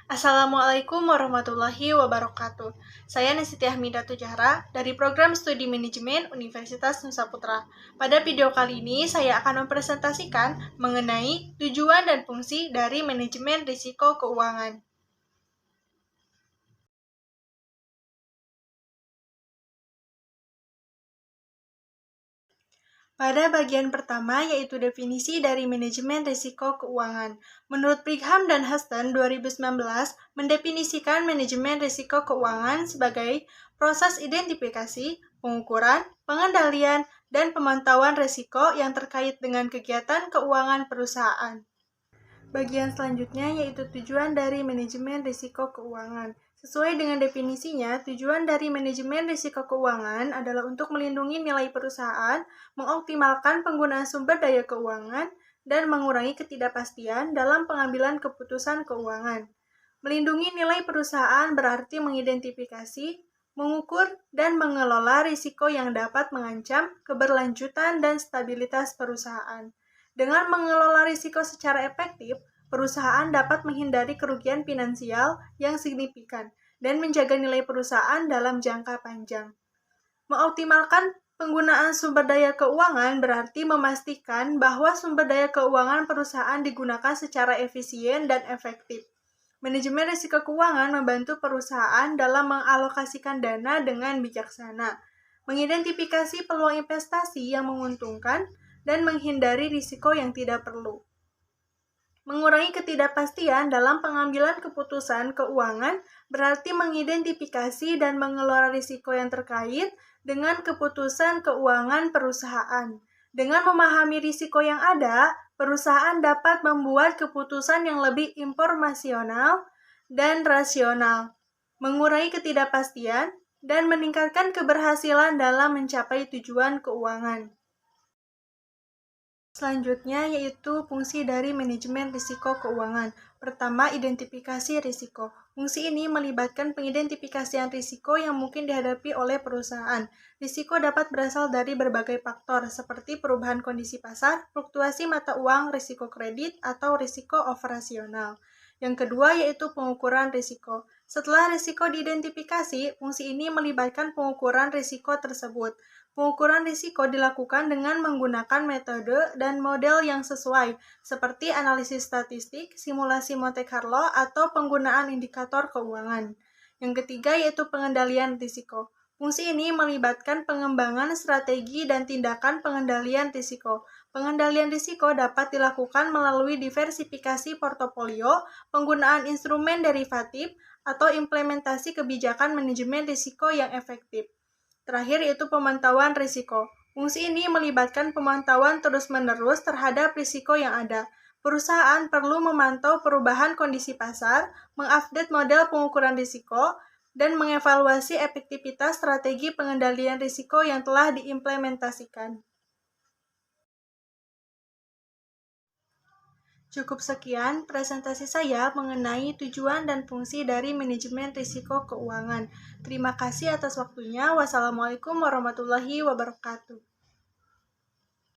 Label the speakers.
Speaker 1: Assalamualaikum warahmatullahi wabarakatuh. Saya Nesiti Hamidah Tujahra dari Program Studi Manajemen Universitas Nusa Putra. Pada video kali ini saya akan mempresentasikan mengenai tujuan dan fungsi dari manajemen risiko keuangan. Pada bagian pertama yaitu definisi dari manajemen risiko keuangan. Menurut Brigham dan Huston 2019 mendefinisikan manajemen risiko keuangan sebagai proses identifikasi, pengukuran, pengendalian, dan pemantauan risiko yang terkait dengan kegiatan keuangan perusahaan. Bagian selanjutnya yaitu tujuan dari manajemen risiko keuangan. Sesuai dengan definisinya, tujuan dari manajemen risiko keuangan adalah untuk melindungi nilai perusahaan, mengoptimalkan penggunaan sumber daya keuangan, dan mengurangi ketidakpastian dalam pengambilan keputusan keuangan. Melindungi nilai perusahaan berarti mengidentifikasi, mengukur, dan mengelola risiko yang dapat mengancam keberlanjutan dan stabilitas perusahaan. Dengan mengelola risiko secara efektif, perusahaan dapat menghindari kerugian finansial yang signifikan dan menjaga nilai perusahaan dalam jangka panjang. Mengoptimalkan penggunaan sumber daya keuangan berarti memastikan bahwa sumber daya keuangan perusahaan digunakan secara efisien dan efektif. Manajemen risiko keuangan membantu perusahaan dalam mengalokasikan dana dengan bijaksana, mengidentifikasi peluang investasi yang menguntungkan, dan menghindari risiko yang tidak perlu. Mengurangi ketidakpastian dalam pengambilan keputusan keuangan berarti mengidentifikasi dan mengelola risiko yang terkait dengan keputusan keuangan perusahaan. Dengan memahami risiko yang ada, perusahaan dapat membuat keputusan yang lebih informasional dan rasional, mengurangi ketidakpastian, dan meningkatkan keberhasilan dalam mencapai tujuan keuangan. Selanjutnya yaitu fungsi dari manajemen risiko keuangan. Pertama, identifikasi risiko. Fungsi ini melibatkan pengidentifikasian risiko yang mungkin dihadapi oleh perusahaan. Risiko dapat berasal dari berbagai faktor seperti perubahan kondisi pasar, fluktuasi mata uang, risiko kredit, atau risiko operasional. Yang kedua yaitu pengukuran risiko. Setelah risiko diidentifikasi, fungsi ini melibatkan pengukuran risiko tersebut. Pengukuran risiko dilakukan dengan menggunakan metode dan model yang sesuai, seperti analisis statistik, simulasi Monte Carlo, atau penggunaan indikator keuangan. Yang ketiga yaitu pengendalian risiko. Fungsi ini melibatkan pengembangan strategi dan tindakan pengendalian risiko. Pengendalian risiko dapat dilakukan melalui diversifikasi portofolio, penggunaan instrumen derivatif, atau implementasi kebijakan manajemen risiko yang efektif. Terakhir yaitu pemantauan risiko. Fungsi ini melibatkan pemantauan terus-menerus terhadap risiko yang ada. Perusahaan perlu memantau perubahan kondisi pasar, mengupdate model pengukuran risiko, dan mengevaluasi efektivitas strategi pengendalian risiko yang telah diimplementasikan. Cukup sekian presentasi saya mengenai tujuan dan fungsi dari manajemen risiko keuangan. Terima kasih atas waktunya. Wassalamualaikum warahmatullahi wabarakatuh.